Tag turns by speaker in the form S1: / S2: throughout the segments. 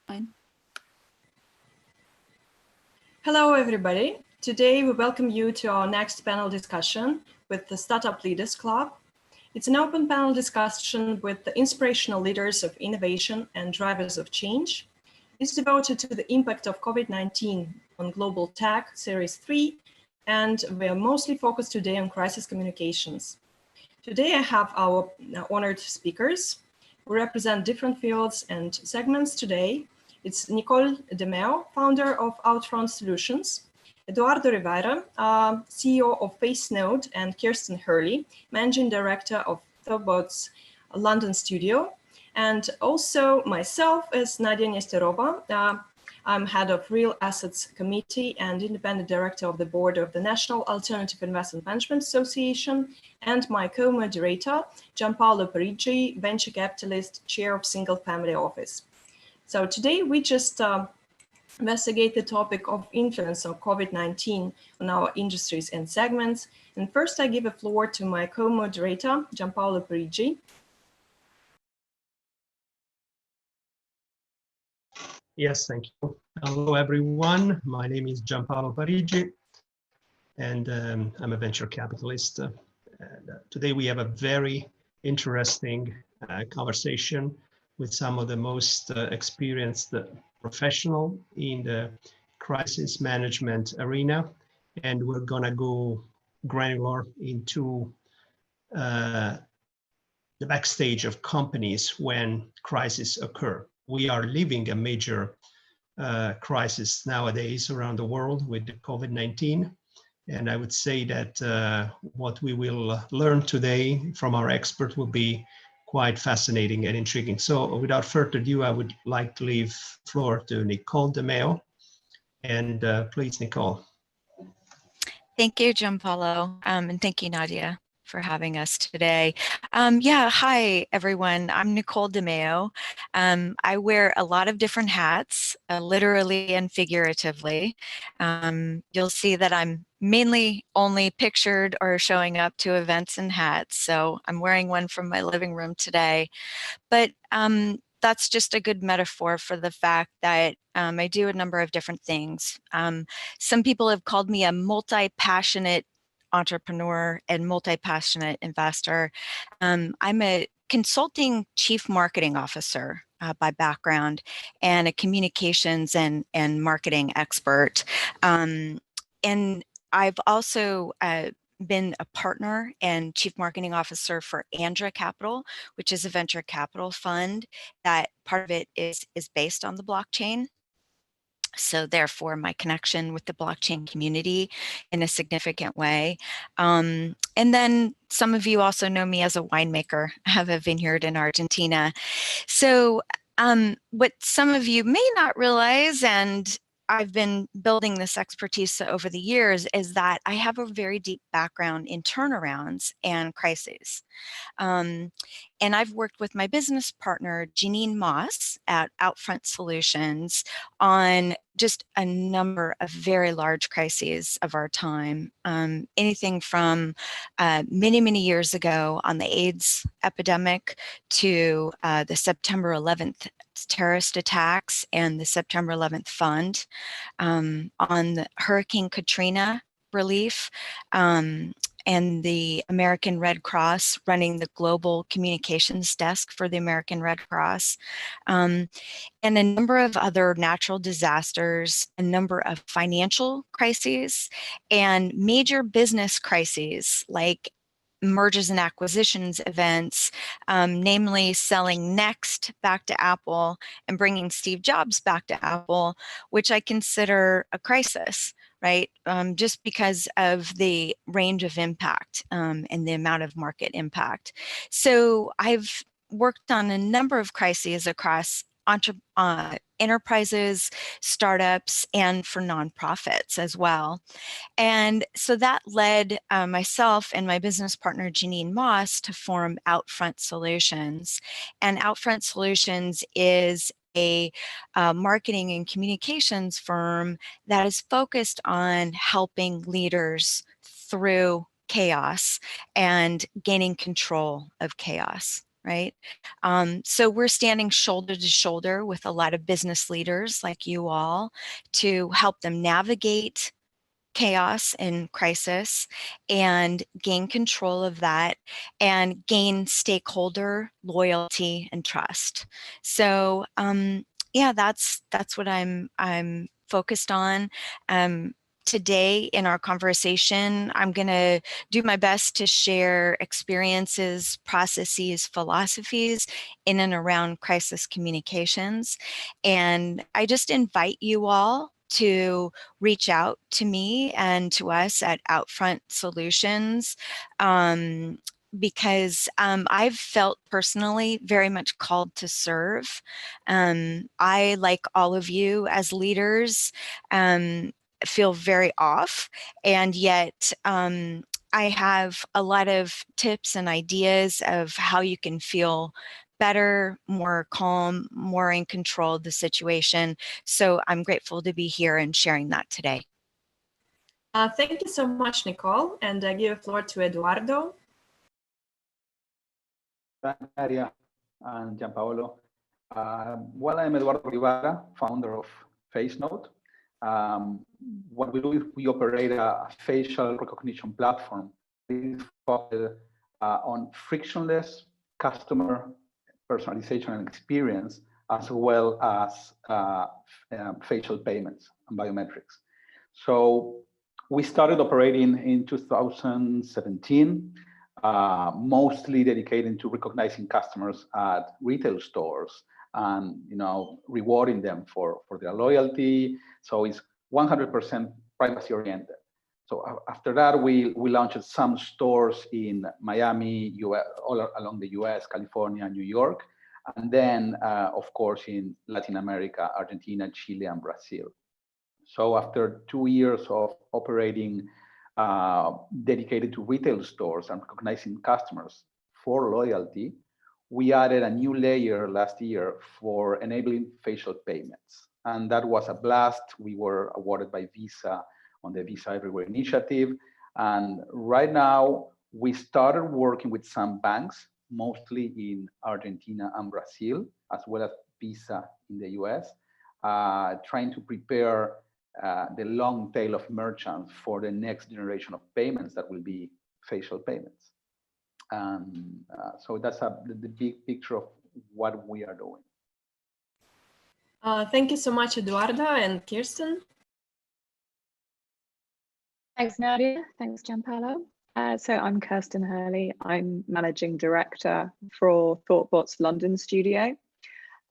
S1: Fine.
S2: Hello, everybody. Today, we welcome you to our next panel discussion with the Startup Leaders Club. It's an open panel discussion with the inspirational leaders of innovation and drivers of change. It's devoted to the impact of COVID-19 on global tech, Series 3, and we are mostly focused today on crisis communications. Today, I have our honored speakers who represent different fields and segments today. It's Nicole DeMaio, founder of Outfront Solutions, Eduardo Rivera, CEO of FaceNote, and Kirsten Hurley, managing director of Thoughtbot's London studio, and also myself as Nadia Nesterova. I'm head of Real Assets Committee and independent director of the board of the National Alternative Investment Management Association, and my co-moderator, Gianpaolo Parigi, venture capitalist, chair of Single Family Office. So today we just investigate the topic of influence of COVID-19 on our industries and segments. And first I give the floor to my co-moderator, Gianpaolo Parigi.
S3: Yes, thank you. Hello, everyone. My name is Gianpaolo Parigi, and I'm a venture capitalist. Today we have a very interesting conversation with some of the most experienced professional in the crisis management arena. And we're gonna go granular into the backstage of companies when crises occur. We are living a major crisis nowadays around the world with the COVID-19. And I would say that what we will learn today from our expert will be quite fascinating and intriguing. So without further ado, I would like to leave the floor to Nicole DeMaio. And please, Nicole.
S4: Thank you, Gianpaolo, and thank you, Nadia, for having us today. Hi, everyone. I'm Nicole DeMaio. I wear a lot of different hats, literally and figuratively. You'll see that I'm mainly only pictured or showing up to events in hats. So I'm wearing one from my living room today. But that's just a good metaphor for the fact that I do a number of different things. Some people have called me a multi-passionate entrepreneur and multi-passionate investor. I'm a consulting chief marketing officer by background and a communications and marketing expert. And I've also been a partner and chief marketing officer for Andra Capital, which is a venture capital fund that part of it is based on the blockchain. So therefore, my connection with the blockchain community in a significant way. And then some of you also know me as a winemaker. I have a vineyard in Argentina. So what some of you may not realize, and I've been building this expertise over the years, is that I have a very deep background in turnarounds and crises. And I've worked with my business partner, Janine Moss at Outfront Solutions, on just a number of very large crises of our time. Anything from many, many years ago on the AIDS epidemic to the September 11th terrorist attacks and the September 11th Fund, on the Hurricane Katrina relief, and the American Red Cross, running the global communications desk for the American Red Cross, and a number of other natural disasters, a number of financial crises, and major business crises like mergers and acquisitions events, namely selling Next back to Apple and bringing Steve Jobs back to Apple, which I consider a crisis, right? Just because of the range of impact and the amount of market impact. So I've worked on a number of crises across enterprises, startups, and for nonprofits as well. And so that led myself and my business partner, Janine Moss, to form Outfront Solutions. And Outfront Solutions is a marketing and communications firm that is focused on helping leaders through chaos and gaining control of chaos. right? So we're standing shoulder to shoulder with a lot of business leaders like you all to help them navigate chaos and crisis and gain control of that and gain stakeholder loyalty and trust. So yeah, that's what I'm focused on. Today in our conversation, I'm going to do my best to share experiences, processes, philosophies in and around crisis communications. And I just invite you all to reach out to me and to us at Outfront Solutions, because I've felt personally very much called to serve. I, like all of you as leaders, feel very off, and yet I have a lot of tips and ideas of how you can feel better, more calm, more in control of the situation. So I'm grateful to be here and sharing that today.
S2: Thank you so much, Nicole, and I give the floor to Eduardo.
S1: Thanks, Nadia and Gianpaolo. Well, I'm Eduardo Rivera, founder of FaceNote. What we do is we operate a facial recognition platform focused on frictionless customer personalization and experience, as well as facial payments and biometrics. So we started operating in 2017, mostly dedicated to recognizing customers at retail stores and rewarding them for their loyalty. So it's 100% privacy oriented. So after that, we launched some stores in Miami, US, all along the US, California, New York, and then of course in Latin America, Argentina, Chile, and Brazil. So after 2 years of operating dedicated to retail stores and recognizing customers for loyalty, we added a new layer last year for enabling facial payments. And that was a blast. We were awarded by Visa on the Visa Everywhere initiative. And right now, we started working with some banks, mostly in Argentina and Brazil, as well as Visa in the US, trying to prepare the long tail of merchants for the next generation of payments that will be facial payments. So that's the big picture of what we are doing.
S2: Thank you so much, Eduardo and Kirsten.
S5: Thanks, Nadia. Thanks, Gianpaolo. So I'm Kirsten Hurley. I'm Managing Director for ThoughtBot's London studio.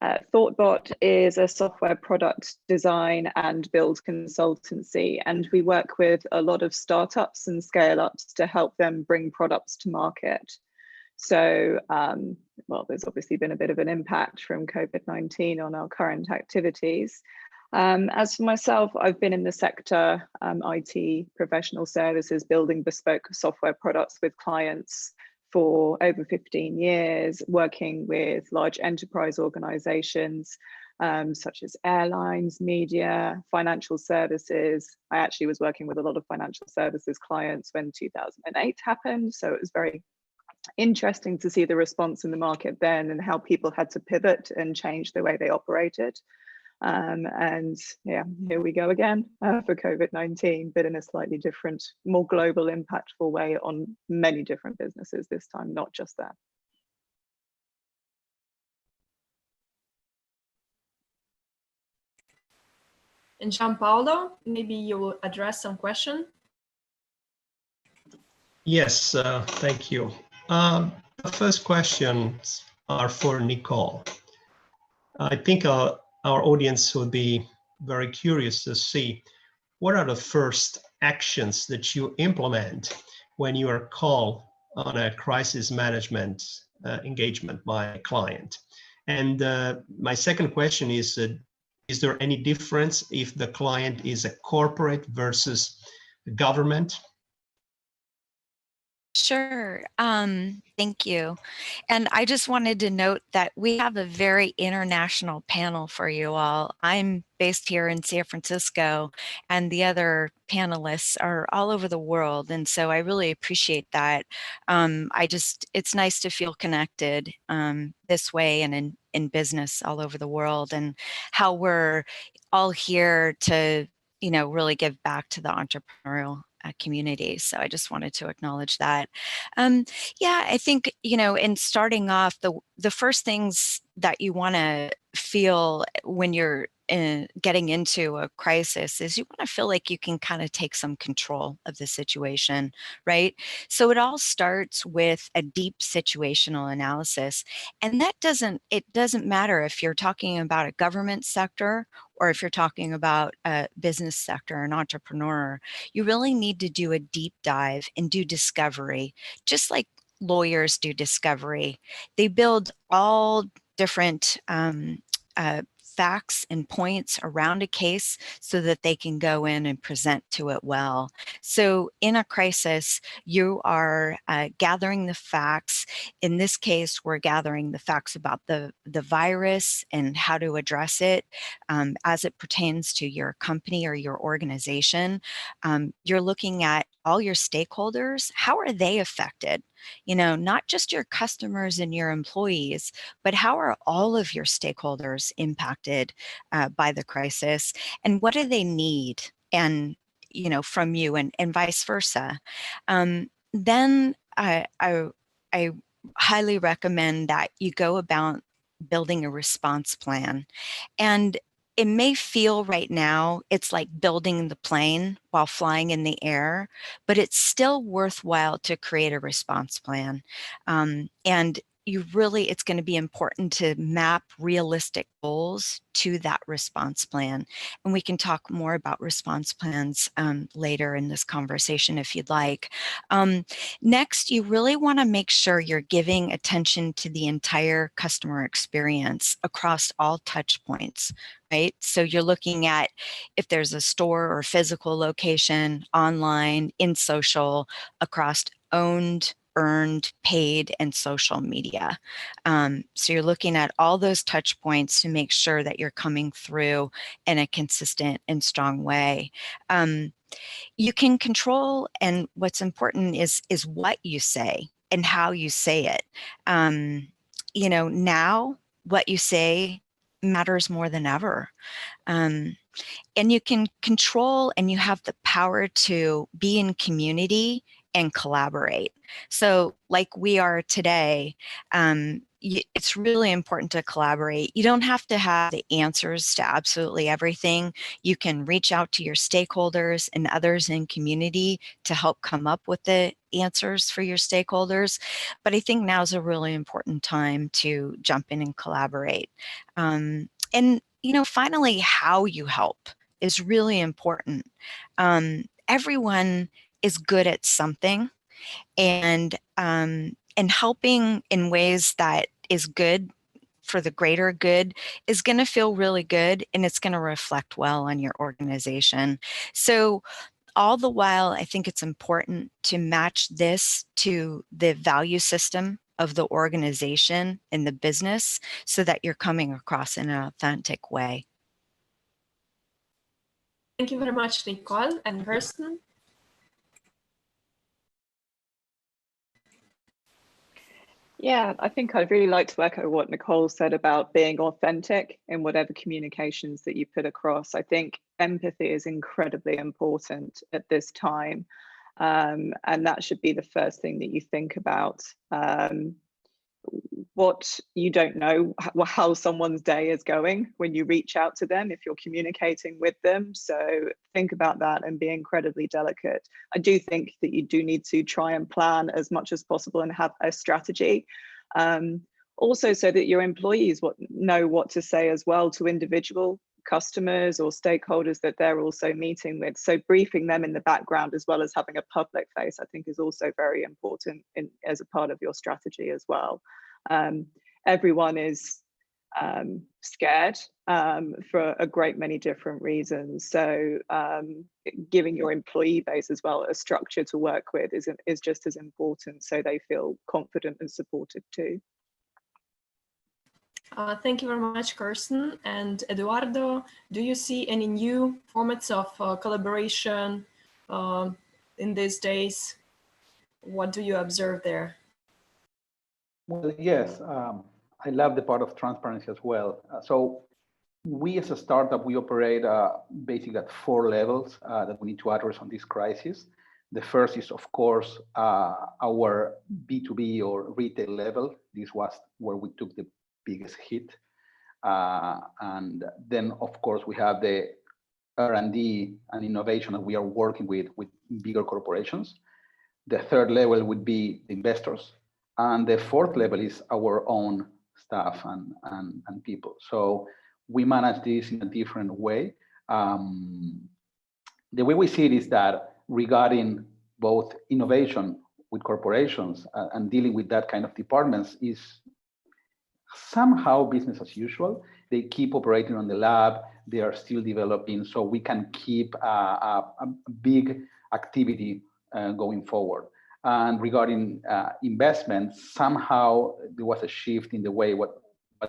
S5: ThoughtBot is a software product design and build consultancy, and we work with a lot of startups and scale-ups to help them bring products to market. So, well, there's obviously been a bit of an impact from COVID-19 on our current activities. As for myself, I've been in the sector, IT professional services, building bespoke software products with clients for over 15 years, working with large enterprise organizations, such as airlines, media, financial services. I actually was working with a lot of financial services clients when 2008 happened. So it was very interesting to see the response in the market then and how people had to pivot and change the way they operated. And yeah, here we go again for COVID-19, but in a slightly different, more global, impactful way on many different businesses this time, not just that.
S2: And Gianpaolo, maybe you will address some question.
S3: Yes, thank you. The first questions are for Nicole. I think our audience would be very curious to see what are the first actions that you implement when you are called on a crisis management engagement by a client. And my second question is there any difference if the client is a corporate versus the government?
S4: Sure. Thank you. And I just wanted to note that we have a very international panel for you all. I'm based here in San Francisco, and the other panelists are all over the world. And so I really appreciate that. It's nice to feel connected this way and in business all over the world, and how we're all here to, really give back to the entrepreneurial community. So I just wanted to acknowledge that. Yeah, I think, in starting off, the first things that you want to feel when you're getting into a crisis is you want to feel like you can kind of take some control of the situation, right? So it all starts with a deep situational analysis. And it doesn't matter if you're talking about a government sector or if you're talking about a business sector, an entrepreneur. You really need to do a deep dive and do discovery, just like lawyers do discovery. They build all different facts and points around a case so that they can go in and present to it well. So in a crisis, you are gathering the facts. In this case, we're gathering the facts about the virus and how to address it as it pertains to your company or your organization. You're looking at all your stakeholders. How are they affected? Not just your customers and your employees, but how are all of your stakeholders impacted by the crisis, and what do they need? And from you, and vice versa. Then I highly recommend that you go about building a response plan. And it may feel right now it's like building the plane while flying in the air, but it's still worthwhile to create a response plan. And it's going to be important to map realistic goals to that response plan. And we can talk more about response plans later in this conversation if you'd like. Next, you really want to make sure you're giving attention to the entire customer experience across all touch points, right? So you're looking at if there's a store or physical location, online, in social, across owned, earned, paid, and social media. So you're looking at all those touch points to make sure that you're coming through in a consistent and strong way. You can control, and what's important is what you say and how you say it. Now what you say matters more than ever. And you can control, and you have the power to be in community and collaborate. So like we are today, it's really important to collaborate. You don't have to have the answers to absolutely everything. You can reach out to your stakeholders and others in community to help come up with the answers for your stakeholders. But I think now is a really important time to jump in and collaborate. And finally, how you help is really important. Everyone is good at something, and helping in ways that is good for the greater good is going to feel really good, and it's going to reflect well on your organization. So all the while, I think it's important to match this to the value system of the organization and the business so that you're coming across in an authentic way.
S2: Thank you very much, Nicole and Kirsten.
S5: Yeah, I think I'd really like to echo what Nicole said about being authentic in whatever communications that you put across. I think empathy is incredibly important at this time. And that should be the first thing that you think about. What you don't know how someone's day is going when you reach out to them if you're communicating with them. So think about that and be incredibly delicate. I do think that you do need to try and plan as much as possible and have a strategy. Also, so that your employees know what to say as well to individual customers or stakeholders that they're also meeting with. So briefing them in the background as well as having a public face, I think, is also very important as a part of your strategy as well. Everyone is scared for a great many different reasons. So giving your employee base as well a structure to work with is just as important, so they feel confident and supported too.
S2: Thank you very much, Kirsten. And Eduardo, do you see any new formats of collaboration in these days? What do you observe there?
S1: Well, yes, I love the part of transparency as well. So we as a startup, we operate basically at 4 levels that we need to address on this crisis. The first is, of course, our B2B or retail level. This was where we took the biggest hit. And then, of course, we have the R&D and innovation that we are working with bigger corporations. The third level would be the investors. And the fourth level is our own staff and people. So we manage this in a different way. The way we see it is that regarding both innovation with corporations and dealing with that kind of departments is somehow business as usual. They keep operating on the lab. They are still developing, so we can keep a big activity going forward. And regarding investments, somehow there was a shift in the way what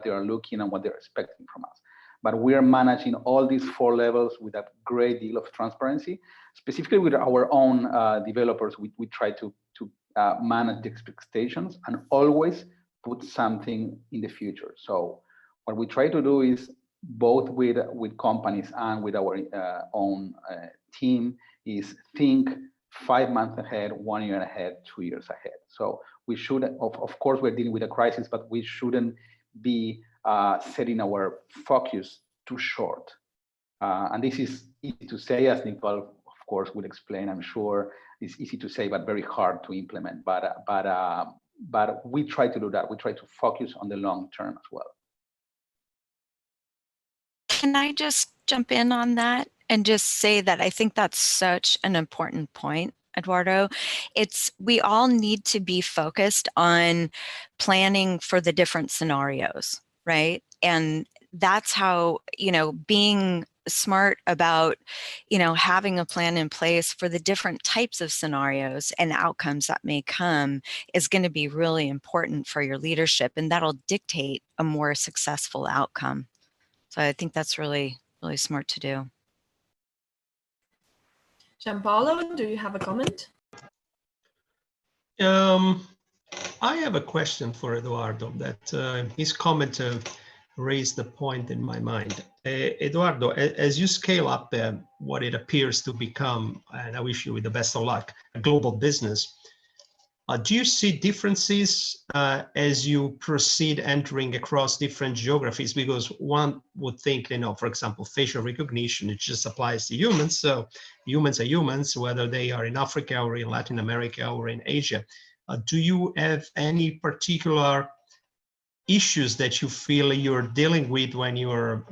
S1: they are looking and what they're expecting from us. But we are managing all these 4 levels with a great deal of transparency. Specifically with our own developers, we try to manage the expectations and always put something in the future. So what we try to do is both with companies and with our own team is think 5 months ahead, 1 year ahead, 2 years ahead. So we should, of course, we're dealing with a crisis, but we shouldn't be setting our focus too short. And this is easy to say, as Nicole, of course, will explain, I'm sure. It's easy to say, but very hard to implement. But we try to do that. We try to focus on the long term as well.
S4: Can I just jump in on that and just say that I think that's such an important point, Eduardo. We all need to be focused on planning for the different scenarios, right? And that's how, being smart about, having a plan in place for the different types of scenarios and outcomes that may come is going to be really important for your leadership, and that'll dictate a more successful outcome. So I think that's really, really smart to do.
S2: Gianpaolo, do you have a comment?
S3: I have a question for Eduardo that his comment raised a point in my mind. Eduardo, as you scale up what it appears to become, and I wish you the best of luck, a global business, do you see differences as you proceed entering across different geographies? Because one would think, for example, facial recognition, it just applies to humans. So humans are humans, whether they are in Africa or in Latin America or in Asia. Do you have any particular issues that you feel you're dealing with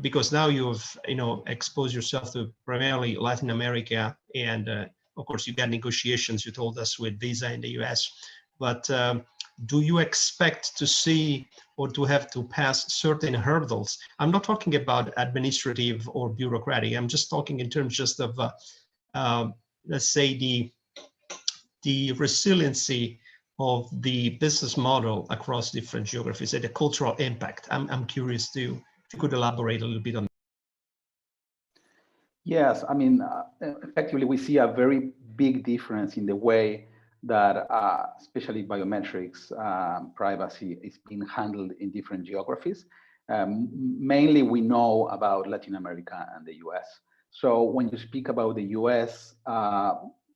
S3: because now you've exposed yourself to primarily Latin America, and of course you got negotiations, you told us, with Visa in the US, but do you expect to see or to have to pass certain hurdles? I'm not talking about administrative or bureaucratic, I'm just talking in terms just of let's say the resiliency of the business model across different geographies and the cultural impact. I'm curious if you could elaborate a little bit on that.
S1: Yes, I mean, effectively, we see a very big difference in the way that, especially biometrics, privacy is being handled in different geographies. Mainly, we know about Latin America and the US. So when you speak about the US,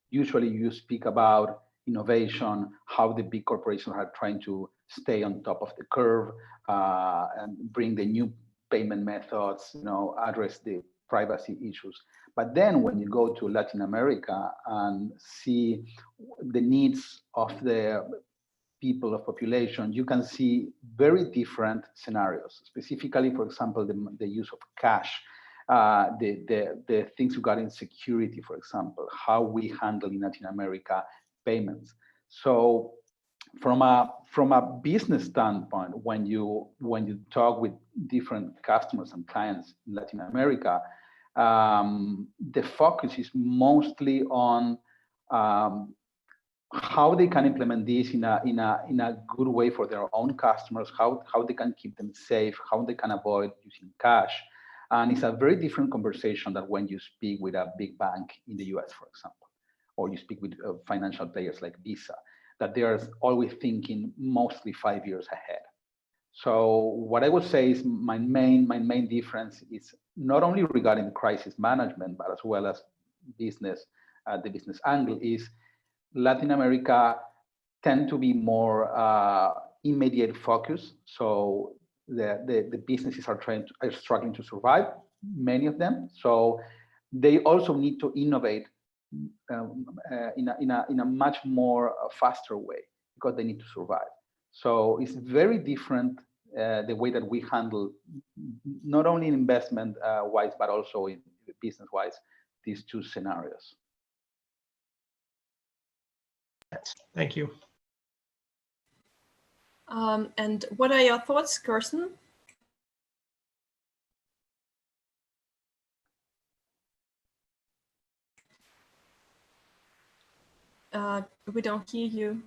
S1: usually you speak about innovation, how the big corporations are trying to stay on top of the curve and bring the new payment methods, address the privacy issues. But then when you go to Latin America and see the needs of the people, of population, you can see very different scenarios. Specifically, for example, the use of cash, the things regarding security, for example, how we handle in Latin America payments. So from a business standpoint, when you talk with different customers and clients in Latin America, the focus is mostly on how they can implement this in a good way for their own customers, how they can keep them safe, how they can avoid using cash. And it's a very different conversation than when you speak with a big bank in the US, for example, or you speak with financial players like Visa, that they are always thinking mostly 5 years ahead. So what I would say is my main difference is not only regarding crisis management, but as well as business, the business angle is Latin America tend to be more immediate focus. So the businesses are struggling to survive, many of them. So they also need to innovate in a much more faster way because they need to survive. So it's very different the way that we handle, not only in investment wise, but also in business wise, these two scenarios.
S3: Thank you.
S2: And what are your thoughts, Kirsten? We don't hear you.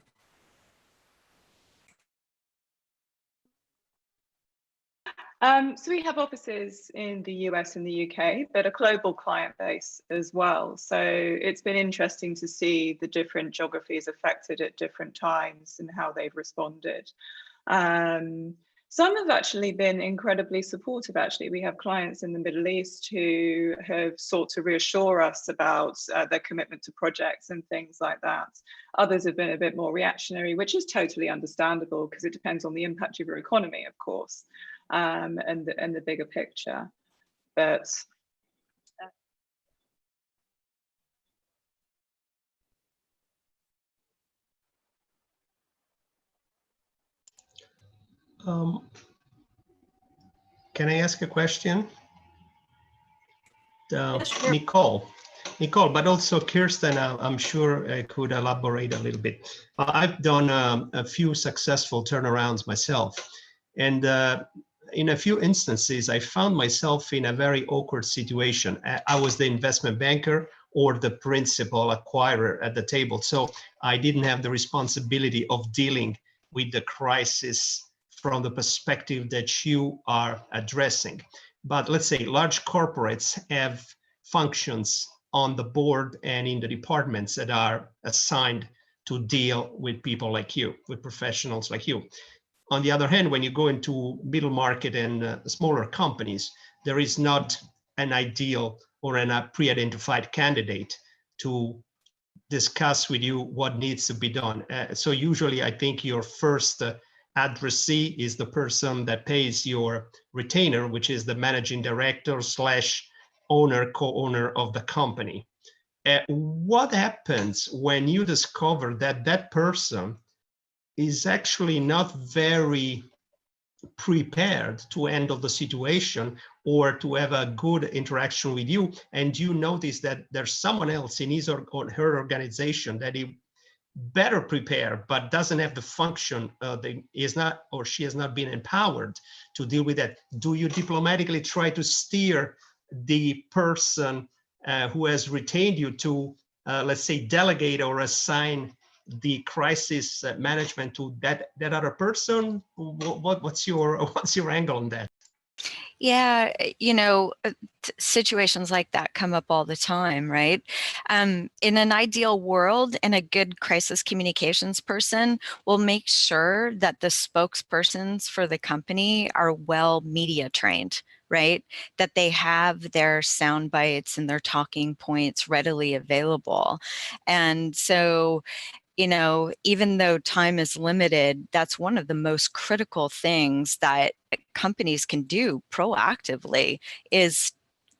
S5: So we have offices in the US and the UK, but a global client base as well. So it's been interesting to see the different geographies affected at different times and how they've responded. Some have actually been incredibly supportive, actually. We have clients in the Middle East who have sought to reassure us about their commitment to projects and things like that. Others have been a bit more reactionary, which is totally understandable because it depends on the impact of your economy, of course. And the bigger picture, but
S3: can I ask a question?
S2: Yeah, sure.
S3: Nicole, but also Kirsten, I'm sure I could elaborate a little bit. I've done a few successful turnarounds myself, and in a few instances, I found myself in a very awkward situation. I was the investment banker or the principal acquirer at the table. So I didn't have the responsibility of dealing with the crisis from the perspective that you are addressing. But let's say large corporates have functions on the board and in the departments that are assigned to deal with people like you, with professionals like you. On the other hand, when you go into middle market and smaller companies, there is not an ideal or a pre-identified candidate to discuss with you what needs to be done. So usually I think your first addressee is the person that pays your retainer, which is the managing director / owner, co-owner of the company. What happens when you discover that that person is actually not very prepared to handle the situation or to have a good interaction with you, and you notice that there's someone else in his or her organization that is better prepared but doesn't have the function, is not or she has not been empowered to deal with that? Do you diplomatically try to steer the person who has retained you to, let's say, delegate or assign the crisis management to that other person? What's your angle on that?
S4: Yeah, situations like that come up all the time, right? In an ideal world, and a good crisis communications person will make sure that the spokespersons for the company are well media trained, right? That they have their sound bites and their talking points readily available. And so, even though time is limited, that's one of the most critical things that companies can do proactively is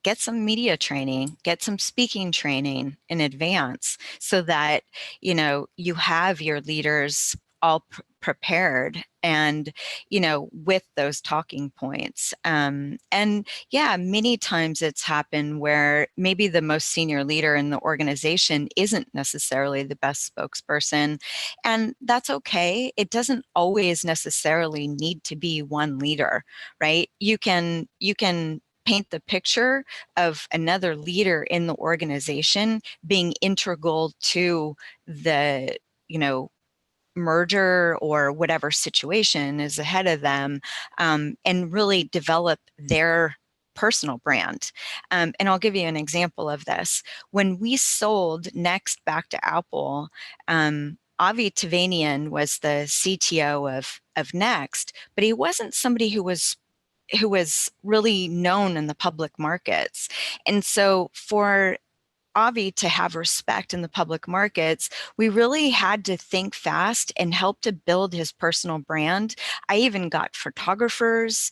S4: get some media training, get some speaking training in advance so that, you have your leaders all prepared and, you know, with those talking points. And yeah, many times it's happened where maybe the most senior leader in the organization isn't necessarily the best spokesperson, and that's okay. It doesn't always necessarily need to be one leader, right? You can paint the picture of another leader in the organization being integral to the, you know, merger or whatever situation is ahead of them, and really develop their personal brand. And I'll give you an example of this. When we sold Next back to Apple, Avi Tavanian was the CTO of Next, but he wasn't somebody who was really known in the public markets. And so for Avi to have respect in the public markets, we really had to think fast and help to build his personal brand. I even got photographers.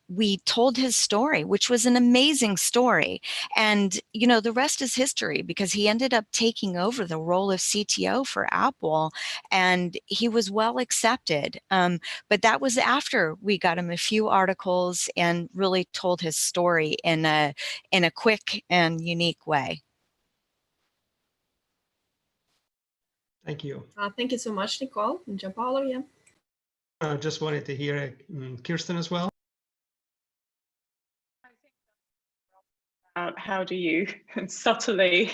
S4: We told his story, which was an amazing story. And, you know, the rest is history, because he ended up taking over the role of CTO for Apple, and he was well accepted. But that was after we got him a few articles and really told his story in a quick and unique way.
S3: Thank you.
S2: Thank you so much, Nicole. And Gianpaolo, yeah.
S3: I just wanted to hear Kirsten as well.
S5: How do you subtly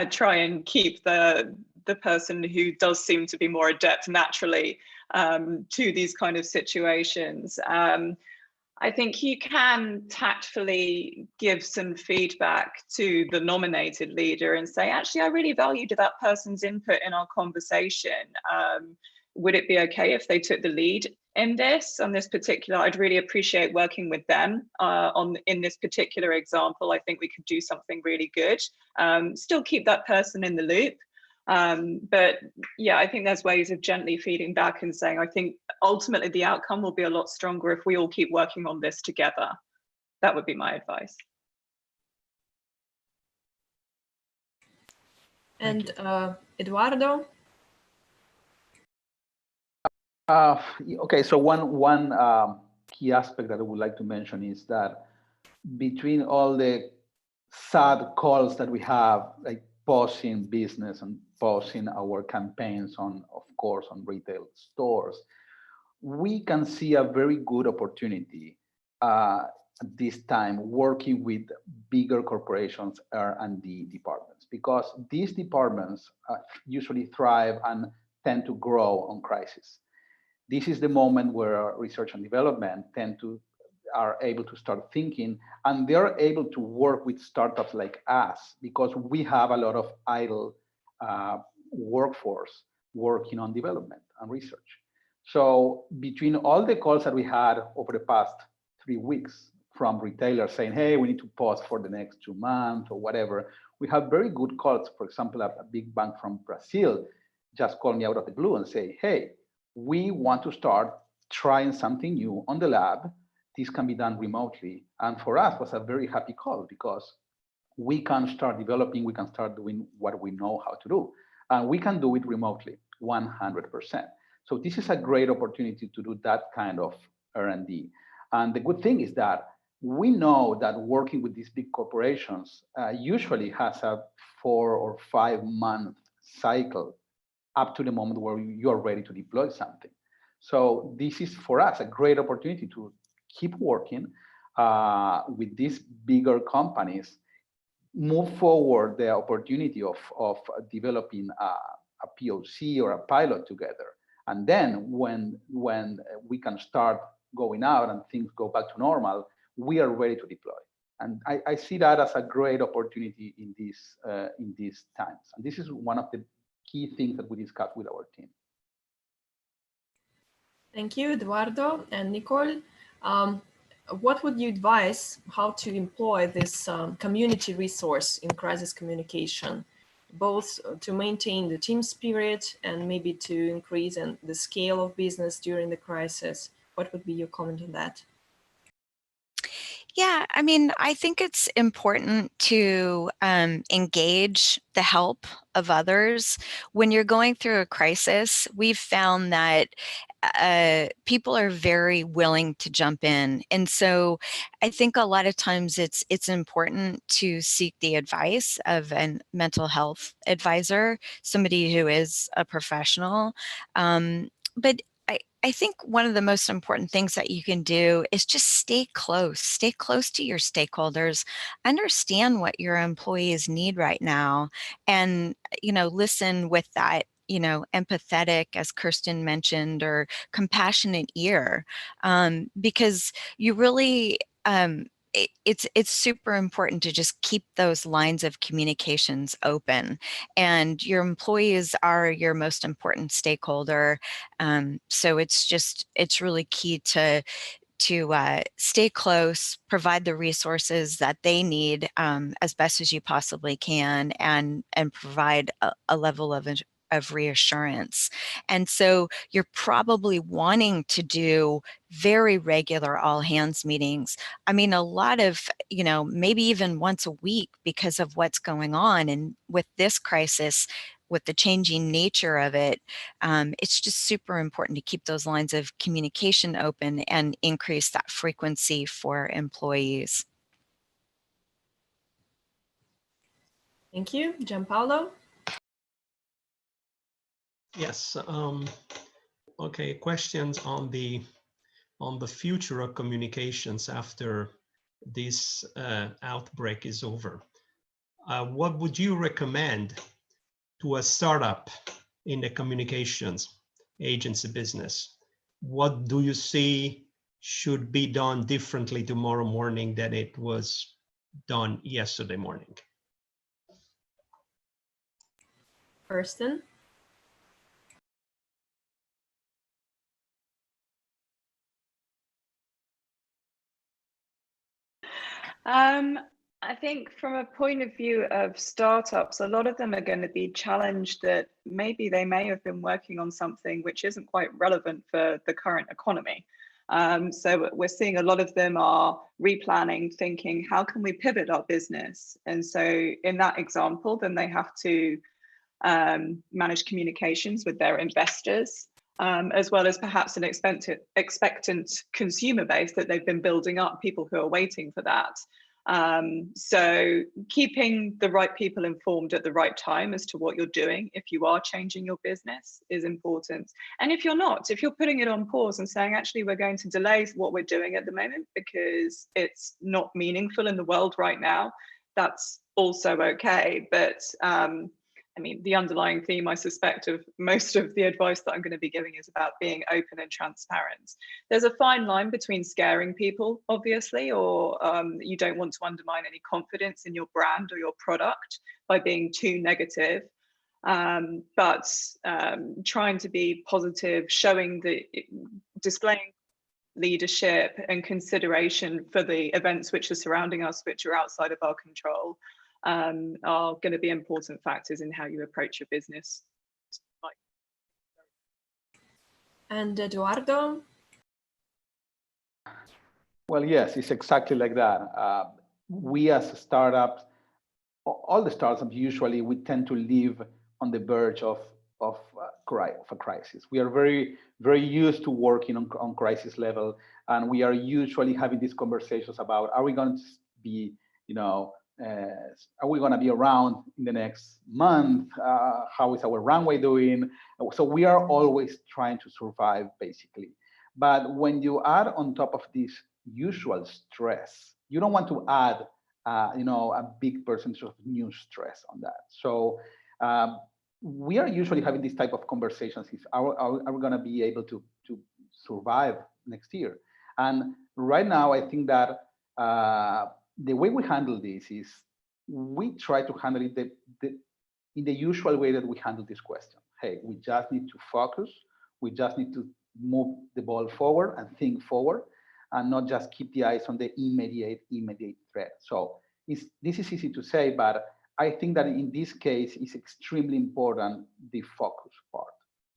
S5: try and keep the person who does seem to be more adept naturally to these kind of situations? I think you can tactfully give some feedback to the nominated leader and say, actually, I really valued that person's input in our conversation. Would it be okay if they took the lead in this, on this particular? I'd really appreciate working with them in this particular example. I think we could do something really good. Still keep that person in the loop. But yeah, I think there's ways of gently feeding back and saying, I think ultimately the outcome will be a lot stronger if we all keep working on this together. That would be my advice.
S2: And Eduardo?
S1: Okay, so one key aspect that I would like to mention is that between all the sad calls that we have, like pausing business and pausing our campaigns on, of course, on retail stores, we can see a very good opportunity at this time working with bigger corporations R&D departments, because these departments usually thrive and tend to grow on crisis. This is the moment where research and development are able to start thinking, and they're able to work with startups like us, because we have a lot of idle workforce working on development and research. So between all the calls that we had over the past 3 weeks from retailers saying, hey, we need to pause for the next 2 months or whatever, we have very good calls. For example, a big bank from Brazil just called me out of the blue and say, hey, we want to start trying something new on the lab. This can be done remotely. And for us, it was a very happy call, because we can start developing, we can start doing what we know how to do. And we can do it remotely, 100%. So this is a great opportunity to do that kind of R&D. And the good thing is that we know that working with these big corporations usually has a 4 or 5 month cycle up to the moment where you are ready to deploy something. So this is for us a great opportunity to keep working with these bigger companies, move forward the opportunity of developing a POC or a pilot together. And then when we can start going out and things go back to normal, we are ready to deploy. And I see that as a great opportunity in these times. And this is one of the key things that we discussed with our team.
S2: Thank you, Eduardo and Nicole. What would you advise how to employ this community resource in crisis communication, both to maintain the team spirit and maybe to increase the scale of business during the crisis? What would be your comment on that?
S4: Yeah, I mean, I think it's important to engage the help of others. When you're going through a crisis, we've found that people are very willing to jump in. And so I think a lot of times it's important to seek the advice of a mental health advisor, somebody who is a professional. But I think one of the most important things that you can do is just stay close to your stakeholders, understand what your employees need right now, and, listen with that, empathetic, as Kirsten mentioned, or compassionate ear, because you really, it's super important to just keep those lines of communications open, and your employees are your most important stakeholder. So it's really key to stay close, provide the resources that they need as best as you possibly can, and provide a level of reassurance. And so you're probably wanting to do very regular all hands meetings. I mean, a lot of, maybe even once a week, because of what's going on. And with this crisis, with the changing nature of it, it's just super important to keep those lines of communication open and increase that frequency for employees.
S2: Thank you. Gianpaolo?
S3: Yes. Okay. Questions on the future of communications after this outbreak is over. What would you recommend to a startup in the communications agency business? What do you see should be done differently tomorrow morning than it was done yesterday morning?
S2: Kirsten?
S5: I think from a point of view of startups, a lot of them are going to be challenged that maybe they may have been working on something which isn't quite relevant for the current economy. So we're seeing a lot of them are replanning, thinking, how can we pivot our business? And so in that example, then they have to manage communications with their investors, as well as perhaps an expectant consumer base that they've been building up, people who are waiting for that. So keeping the right people informed at the right time as to what you're doing, if you are changing your business, is important. And if you're not, if you're putting it on pause and saying, actually, we're going to delay what we're doing at the moment because it's not meaningful in the world right now, that's also okay. But I mean, the underlying theme, I suspect, of most of the advice that I'm going to be giving is about being open and transparent. There's a fine line between scaring people, obviously, or you don't want to undermine any confidence in your brand or your product by being too negative. But trying to be positive, displaying leadership and consideration for the events which are surrounding us, which are outside of our control, are going to be important factors in how you approach your business.
S2: And Eduardo?
S1: Well, yes, it's exactly like that. We as startups, all the startups usually, we tend to live on the verge of a crisis. We are very, very used to working on crisis level, and we are usually having these conversations about, are we going to be, are we going to be around in the next month? How is our runway doing? So we are always trying to survive, basically. But when you add on top of this usual stress, you don't want to add, a big percentage of new stress on that. So we are usually having this type of conversations: is are we going to be able to survive next year? And right now, I think that the way we handle this is we try to handle it in the usual way that we handle this question. Hey, we just need to focus. We just need to move the ball forward and think forward, and not just keep the eyes on the immediate threat. So this is easy to say, but I think that in this case, it's extremely important, the focus part.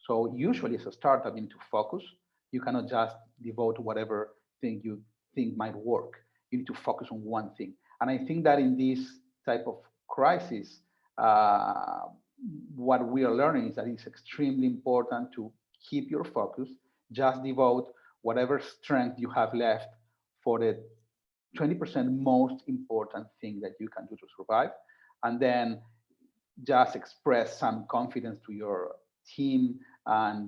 S1: So usually as a startup, you need to focus. You cannot just devote whatever thing you think might work. You need to focus on one thing. And I think that in this type of crisis, what we are learning is that it's extremely important to keep your focus, just devote whatever strength you have left for the 20% most important thing that you can do to survive, and then just express some confidence to your team and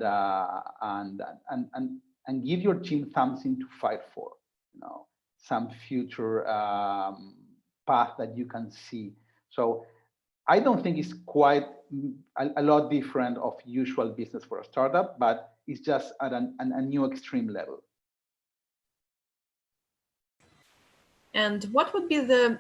S1: give your team something to fight for, some future path that you can see. So I don't think it's quite a lot different of usual business for a startup, but it's just at a new extreme level.
S2: And what would be the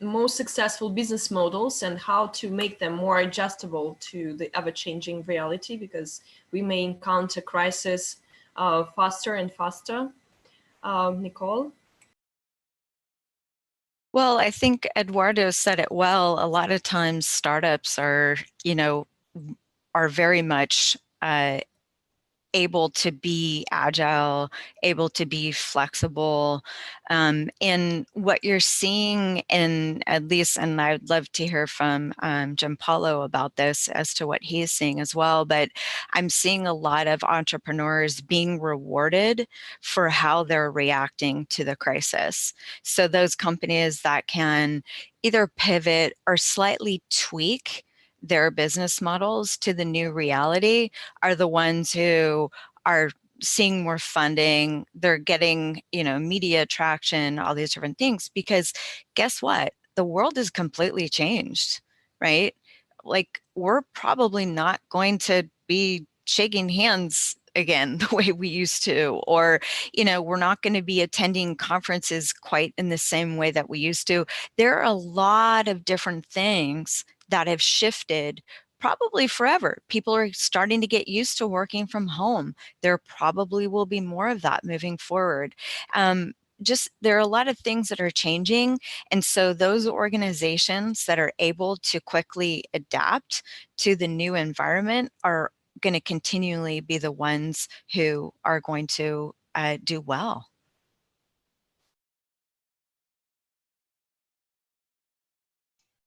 S2: most successful business models and how to make them more adjustable to the ever-changing reality? Because we may encounter crisis faster and faster. Nicole?
S4: Well, I think Eduardo said it well. A lot of times startups are, are very much able to be agile, able to be flexible. And what you're seeing in, at least, and I'd love to hear from Gianpaolo about this as to what he's seeing as well, but I'm seeing a lot of entrepreneurs being rewarded for how they're reacting to the crisis. So those companies that can either pivot or slightly tweak their business models to the new reality are the ones who are seeing more funding. They're getting, media traction, all these different things, because guess what? The world is completely changed, right? Like, we're probably not going to be shaking hands again the way we used to, or we're not going to be attending conferences quite in the same way that we used to. There are a lot of different things that have shifted probably forever. People are starting to get used to working from home. There probably will be more of that moving forward. There are a lot of things that are changing. And so those organizations that are able to quickly adapt to the new environment are going to continually be the ones who are going to do well.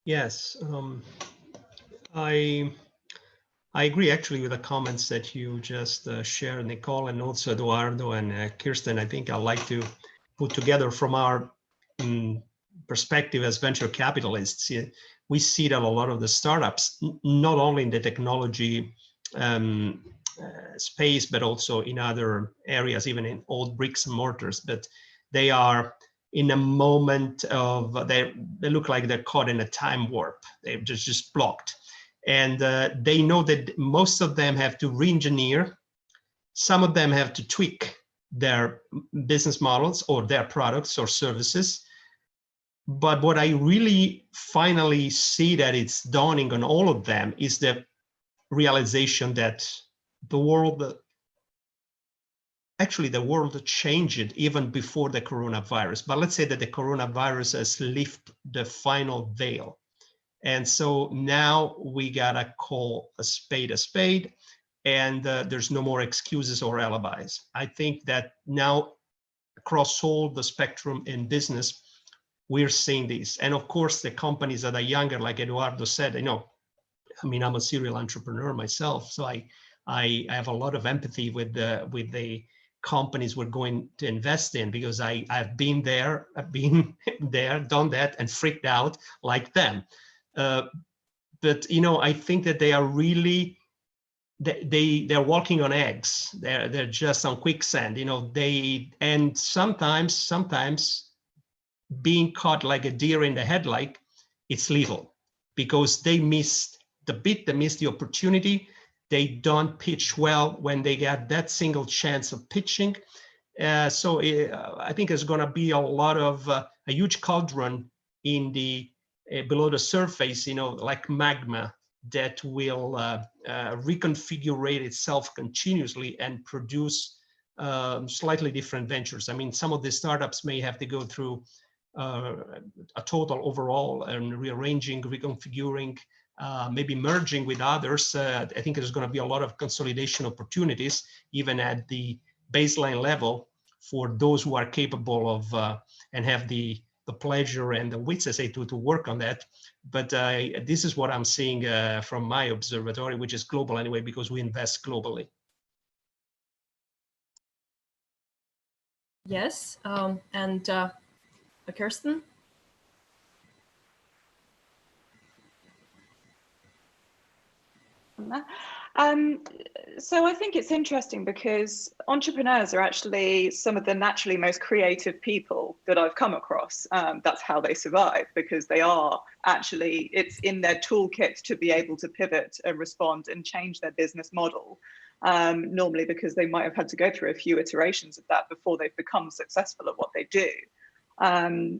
S3: Yes, I agree actually with the comments that you just shared, Nicole, and also Eduardo and Kirsten. I think I'd like to put together from our perspective as venture capitalists. We see that a lot of the startups, not only in the technology space, but also in other areas, even in old bricks and mortars, but they are in a moment of, they look like they're caught in a time warp. They're just blocked. And they know that most of them have to re-engineer. Some of them have to tweak their business models or their products or services. But what I really finally see that it's dawning on all of them is the realization that the world, actually the world changed even before the coronavirus. But let's say that the coronavirus has lifted the final veil. And so now we gotta call a spade, and there's no more excuses or alibis. I think that now across all the spectrum in business, we're seeing this. And of course, the companies that are younger, like Eduardo said, I'm a serial entrepreneur myself, so I have a lot of empathy with the companies we're going to invest in, because I've been there, done that, and freaked out like them. But I think that they are really, they're walking on eggs. They're just on quicksand. And sometimes being caught like a deer in the headlight, it's lethal, because they missed the opportunity. They don't pitch well when they get that single chance of pitching. So I think there's going to be a lot of a huge cauldron in the below the surface, like magma, that will reconfigure itself continuously and produce slightly different ventures. I mean, some of the startups may have to go through a total overhaul and rearranging, reconfiguring, maybe merging with others. I think there's going to be a lot of consolidation opportunities, even at the baseline level, for those who are capable of and have the pleasure and the wits, I say, to work on that. But this is what I'm seeing from my observatory, which is global anyway, because we invest globally.
S2: Yes, and Kirsten?
S5: So I think it's interesting because entrepreneurs are actually some of the naturally most creative people that I've come across. That's how they survive, because they are actually, it's in their toolkit to be able to pivot and respond and change their business model. Normally because they might have had to go through a few iterations of that before they've become successful at what they do.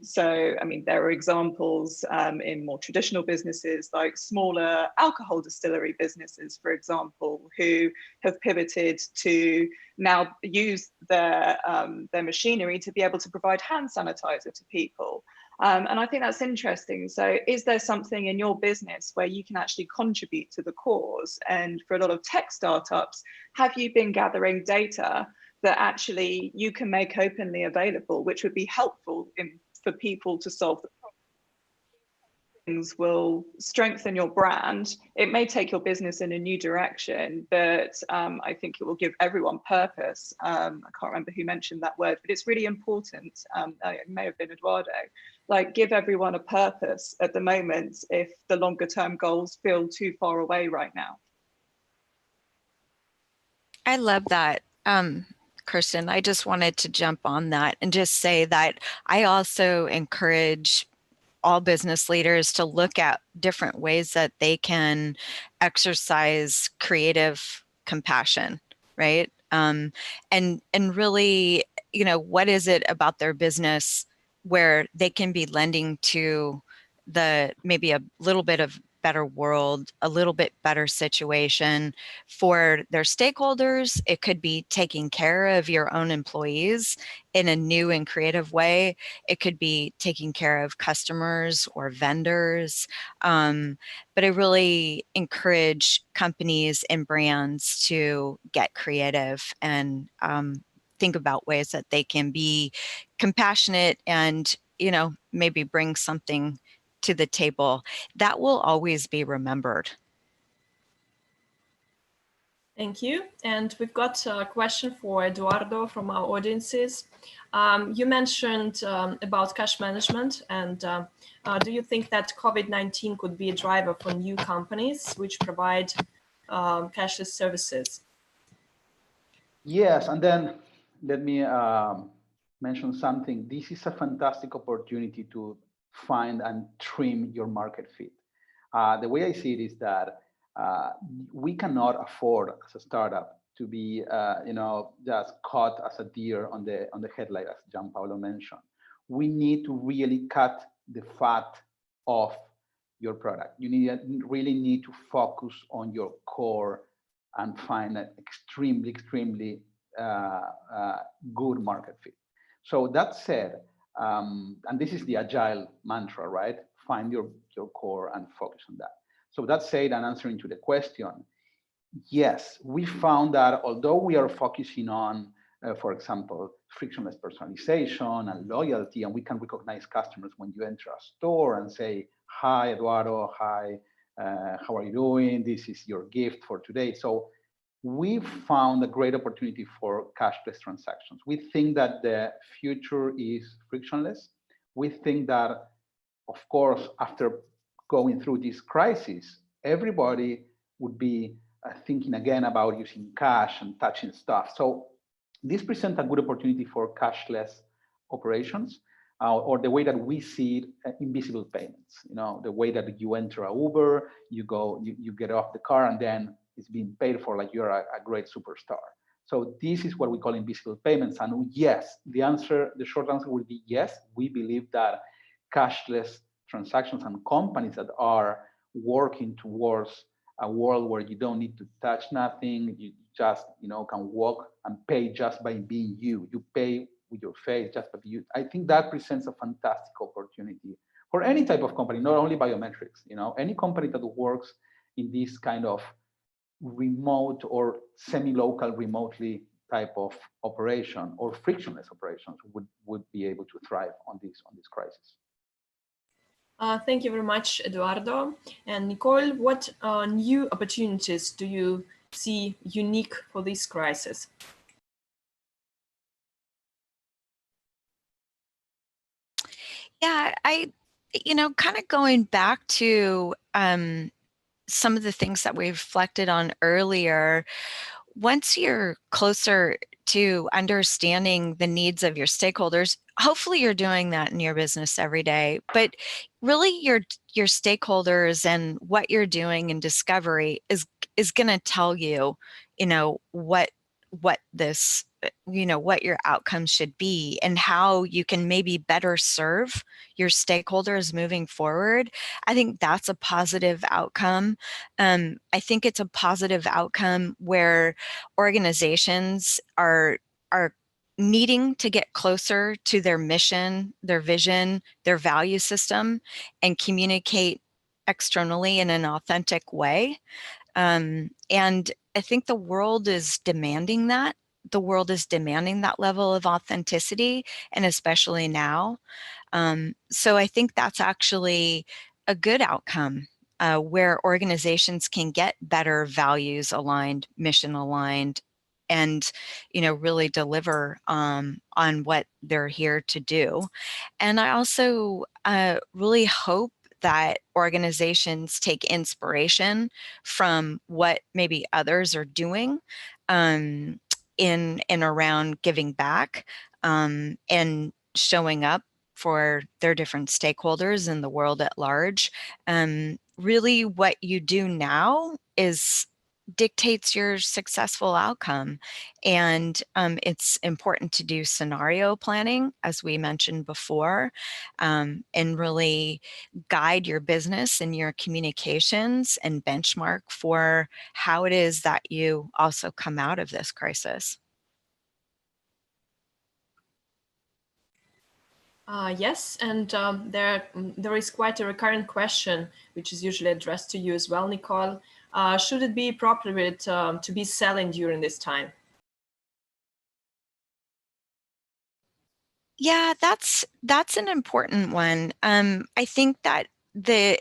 S5: So, I mean, there are examples in more traditional businesses like smaller alcohol distillery businesses, for example, who have pivoted to now use their machinery to be able to provide hand sanitizer to people. And I think that's interesting. So is there something in your business where you can actually contribute to the cause? And for a lot of tech startups, have you been gathering data that actually you can make openly available, which would be helpful for people to solve the problem? Things will strengthen your brand. It may take your business in a new direction, but I think it will give everyone purpose. I can't remember who mentioned that word, but it's really important. It may have been Eduardo. Like, give everyone a purpose at the moment if the longer term goals feel too far away right now.
S4: I love that. Kirsten, I just wanted to jump on that and just say that I also encourage all business leaders to look at different ways that they can exercise creative compassion, right? And really, you know, what is it about their business where they can be lending to maybe a little bit of better world, a little bit better situation for their stakeholders. It could be taking care of your own employees in a new and creative way. It could be taking care of customers or vendors. But I really encourage companies and brands to get creative and think about ways that they can be compassionate and, you know, maybe bring something to the table that will always be remembered.
S2: Thank you. And we've got a question for Eduardo from our audiences. You mentioned about cash management, and do you think that COVID-19 could be a driver for new companies which provide cashless services?
S1: Yes, and then let me mention something. This is a fantastic opportunity to find and trim your market fit. The way I see it is that we cannot afford as a startup to be, just caught as a deer on the headlight, as Gianpaolo mentioned. We need to really cut the fat off your product. You really need to focus on your core and find an extremely good market fit. So that said, and this is the agile mantra, right? Find your core and focus on that. So that said, and answering to the question, yes, we found that although we are focusing on, for example, frictionless personalization and loyalty, and we can recognize customers when you enter a store and say, hi, Eduardo, hi, how are you doing? This is your gift for today. So we found a great opportunity for cashless transactions. We think that the future is frictionless. We think that, of course, after going through this crisis, everybody would be thinking again about using cash and touching stuff. So this presents a good opportunity for cashless operations, or the way that we see it, invisible payments. You know, the way that you enter a Uber, you get off the car, and then it's being paid for like you're a great superstar. So this is what we call invisible payments. And yes, the short answer will be yes. We believe that cashless transactions and companies that are working towards a world where you don't need to touch nothing, you just can walk and pay just by being you. You pay with your face just by being you. I think that presents a fantastic opportunity for any type of company, not only biometrics. Any company that works in this kind of remote or semi-local remotely type of operation or frictionless operations would be able to thrive on this crisis.
S2: Thank you very much, Eduardo. And Nicole, what new opportunities do you see unique for this crisis?
S4: Yeah, kind of going back to some of the things that we reflected on earlier, once you're closer to understanding the needs of your stakeholders, hopefully you're doing that in your business every day, but really your stakeholders and what you're doing in discovery is going to tell you, what this, what your outcomes should be and how you can maybe better serve your stakeholders moving forward. I think that's a positive outcome. I think it's a positive outcome where organizations are needing to get closer to their mission, their vision, their value system, and communicate externally in an authentic way. And I think the world is demanding that. The world is demanding that level of authenticity, and especially now. So I think that's actually a good outcome where organizations can get better values aligned, mission aligned, and really deliver on what they're here to do. And I also really hope that organizations take inspiration from what maybe others are doing in and around giving back and showing up for their different stakeholders in the world at large. Really what you do now dictates your successful outcome. And it's important to do scenario planning, as we mentioned before, and really guide your business and your communications and benchmark for how it is that you also come out of this crisis.
S2: Yes, and there is quite a recurrent question, which is usually addressed to you as well, Nicole. Should it be appropriate to be selling during this time?
S4: Yeah, that's an important one. I think that the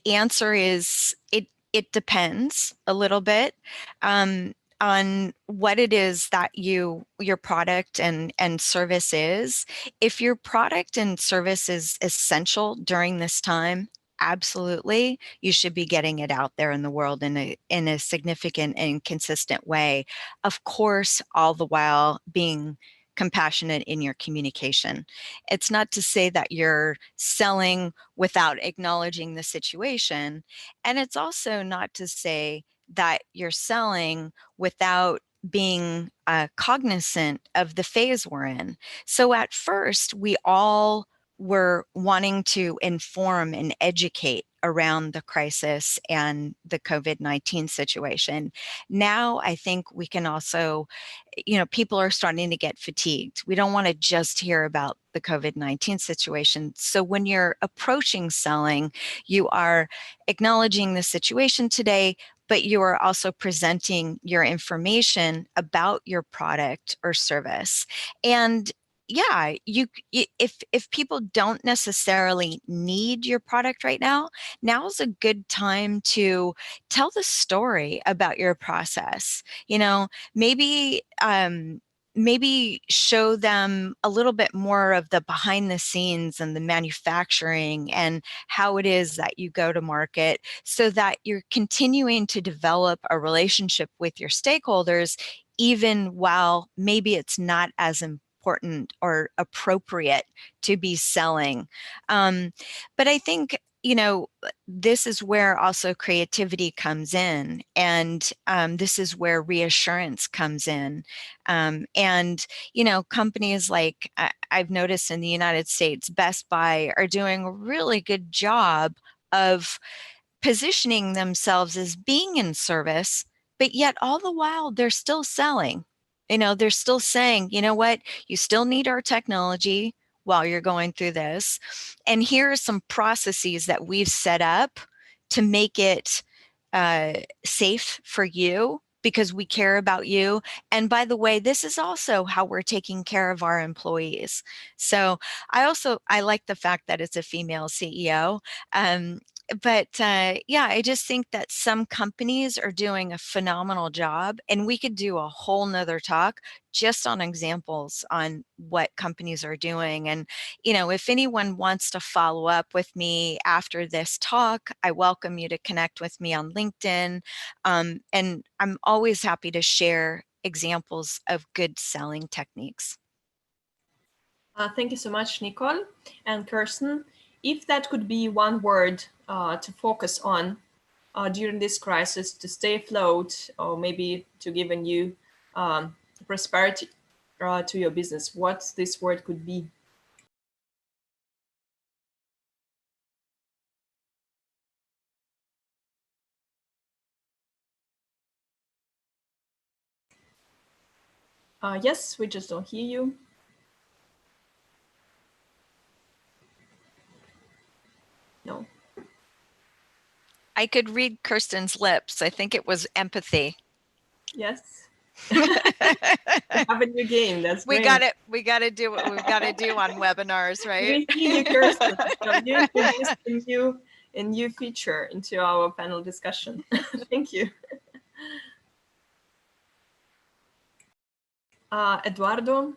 S4: answer is it depends a little bit on what it is that your product and service is. If your product and service is essential during this time, absolutely, you should be getting it out there in the world in a significant and consistent way. Of course, all the while being compassionate in your communication. It's not to say that you're selling without acknowledging the situation. And it's also not to say that you're selling without being cognizant of the phase we're in. So at first, we all were wanting to inform and educate around the crisis and the COVID-19 situation. Now, I think we can also, people are starting to get fatigued. We don't want to just hear about the COVID-19 situation. So when you're approaching selling, you are acknowledging the situation today, but you are also presenting your information about your product or service. And yeah, if people don't necessarily need your product right now, now's a good time to tell the story about your process. Maybe maybe show them a little bit more of the behind the scenes and the manufacturing and how it is that you go to market, so that you're continuing to develop a relationship with your stakeholders, even while maybe it's not as important or appropriate to be selling. But I think, this is where also creativity comes in, and this is where reassurance comes in. And, companies like I've noticed in the United States, Best Buy are doing a really good job of positioning themselves as being in service, but yet all the while they're still selling. They're still saying, you know what, you still need our technology while you're going through this. And here are some processes that we've set up to make it safe for you because we care about you. And by the way, this is also how we're taking care of our employees. So I like the fact that it's a female CEO. But yeah, I just think that some companies are doing a phenomenal job, and we could do a whole nother talk just on examples on what companies are doing. And, you know, if anyone wants to follow up with me after this talk, I welcome you to connect with me on LinkedIn. And I'm always happy to share examples of good selling techniques.
S2: Thank you so much, Nicole and Kirsten. If that could be one word to focus on during this crisis to stay afloat, or maybe to give a new prosperity to your business, what this word could be? Yes, we just don't hear you. No.
S4: I could read Kirsten's lips. I think it was empathy.
S2: Yes. Have a new game. That's
S4: we
S2: great.
S4: got it. We got to do what we've got to do on webinars, right?
S2: We hear you, Kirsten. So you introduced a new feature into our panel discussion. Thank you. Eduardo?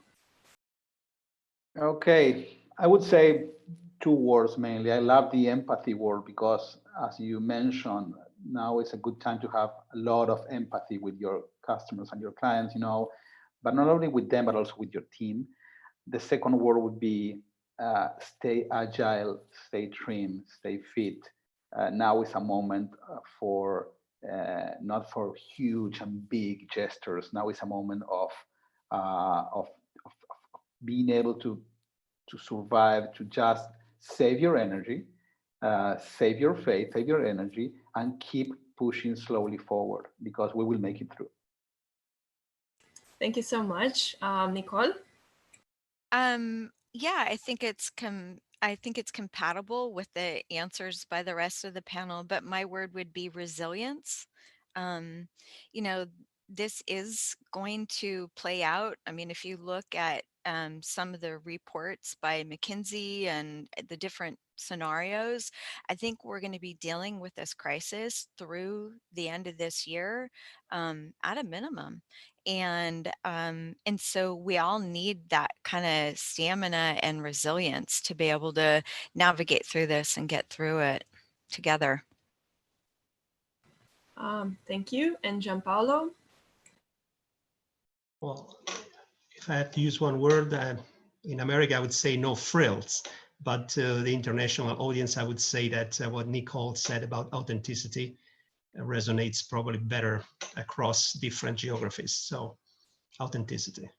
S1: Okay, I would say two words mainly. I love the empathy word because, as you mentioned, now is a good time to have a lot of empathy with your customers and your clients, you know, but not only with them, but also with your team. The second word would be stay agile, stay trim, stay fit. Now is a moment for not for huge and big gestures. Now is a moment of being able to survive, to just save your energy, save your faith, save your energy, and keep pushing slowly forward, because we will make it through.
S2: Thank you so much, Nicole.
S4: Yeah, I think it's compatible with the answers by the rest of the panel, but my word would be resilience. You know, this is going to play out. I mean, if you look at some of the reports by McKinsey and the different scenarios, I think we're going to be dealing with this crisis through the end of this year at a minimum. And so we all need that kind of stamina and resilience to be able to navigate through this and get through it together.
S2: Thank you. And Gianpaolo?
S3: Well, if I have to use one word, in America, I would say no frills. But the international audience, I would say that what Nicole said about authenticity resonates probably better across different geographies. So authenticity.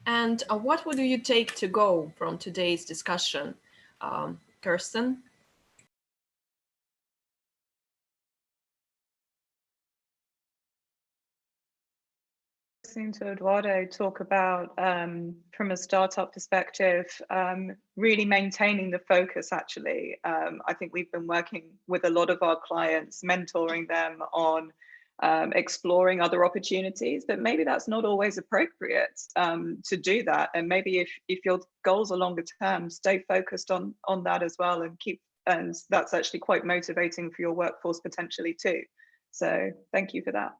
S2: And what would you take to go from today's discussion, Kirsten?
S5: Listening to Eduardo talk about, from a startup perspective, really maintaining the focus, actually. I think we've been working with a lot of our clients, mentoring them on exploring other opportunities, but maybe that's not always appropriate to do that. And maybe if your goals are longer term, stay focused on that as well, and that's actually quite motivating for your workforce potentially too. So thank you for that.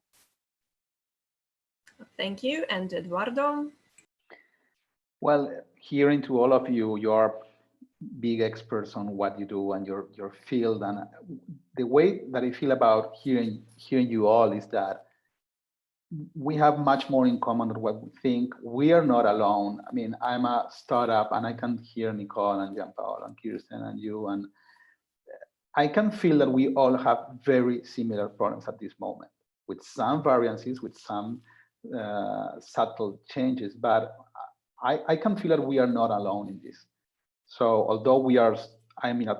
S2: Thank you. And Eduardo?
S1: Well, hearing to all of you, you are big experts on what you do and your field. And the way that I feel about hearing you all is that we have much more in common than what we think. We are not alone. I mean, I'm a startup, and I can hear Nicole and Gianpaolo and Kirsten and you, and I can feel that we all have very similar problems at this moment, with some variances, with some subtle changes, but I can feel that we are not alone in this. So although we are, I mean, at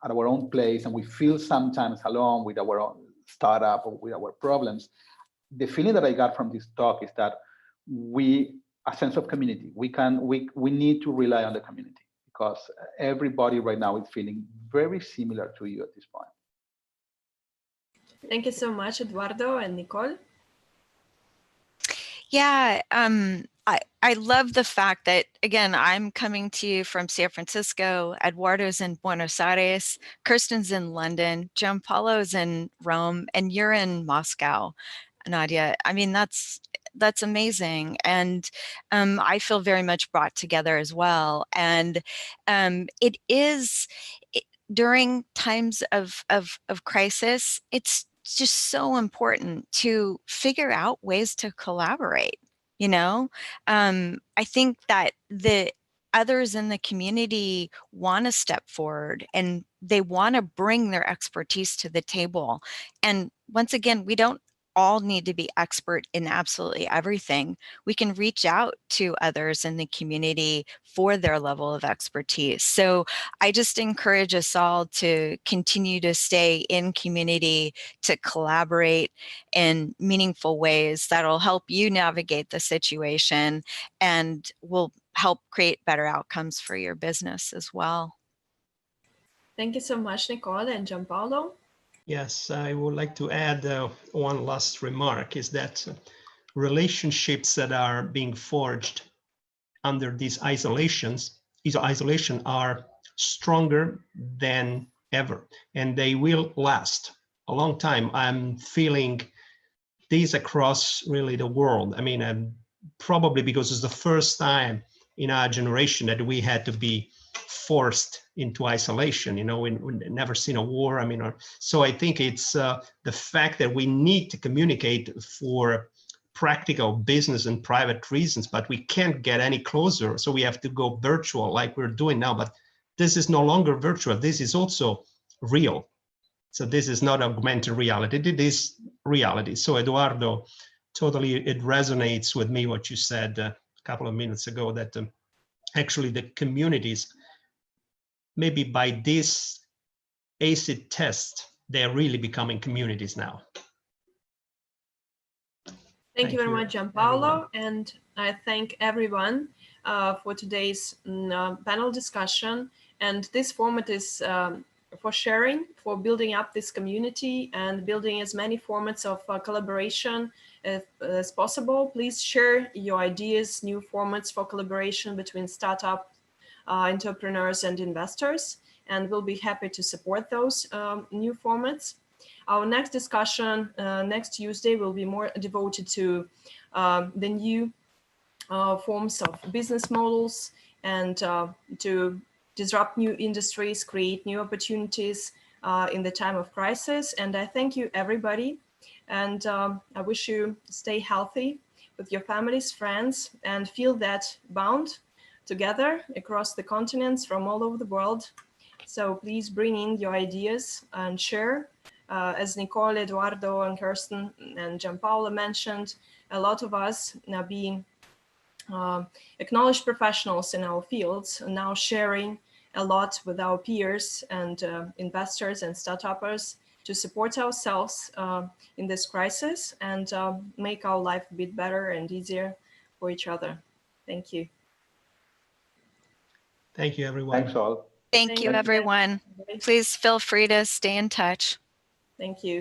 S1: our own place, and we feel sometimes alone with our own startup or with our problems, the feeling that I got from this talk is that a sense of community. We need to rely on the community, because everybody right now is feeling very similar to you at this point.
S2: Thank you so much, Eduardo and Nicole.
S4: Yeah, I love the fact that, again, I'm coming to you from San Francisco, Eduardo's in Buenos Aires, Kirsten's in London, Gianpaolo's in Rome, and you're in Moscow, Nadia. I mean, that's amazing. And I feel very much brought together as well. And it is, during times of crisis, it's just so important to figure out ways to collaborate. You know, I think that the others in the community want to step forward and they want to bring their expertise to the table. And once again, we don't all need to be expert in absolutely everything. We can reach out to others in the community for their level of expertise. So I just encourage us all to continue to stay in community, to collaborate in meaningful ways that'll help you navigate the situation and will help create better outcomes for your business as well.
S2: Thank you so much, Nicole and Gianpaolo.
S3: Yes, I would like to add one last remark, is that relationships that are being forged under these isolation are stronger than ever, and they will last a long time. I'm feeling these across really the world. I mean, probably because it's the first time in our generation that we had to be forced into isolation. You know, we never seen a war. I mean, so I think it's the fact that we need to communicate for practical business and private reasons, but we can't get any closer. So we have to go virtual like we're doing now. But this is no longer virtual. This is also real. So this is not augmented reality. It is reality. So Eduardo, totally, it resonates with me what you said a couple of minutes ago, that actually the communities, maybe by this acid test, they're really becoming communities now.
S2: Thank you very much, Gianpaolo, and I thank everyone for today's panel discussion. And this format is for sharing, for building up this community and building as many formats of collaboration as possible. Please share your ideas, new formats for collaboration between startup entrepreneurs and investors, and we'll be happy to support those new formats. Our next discussion next Tuesday will be more devoted to the new forms of business models and to disrupt new industries, create new opportunities in the time of crisis. And I thank you, everybody. And I wish you stay healthy with your families, friends, and feel that bound together across the continents from all over the world. So please bring in your ideas and share. As Nicole, Eduardo, and Kirsten and Gianpaolo mentioned, a lot of us now being acknowledged professionals in our fields, now sharing a lot with our peers and investors and startuppers to support ourselves in this crisis and make our life a bit better and easier for each other. Thank you.
S3: Thank you, everyone.
S1: Thanks all.
S4: Thank you, everyone. Please feel free to stay in touch.
S2: Thank you.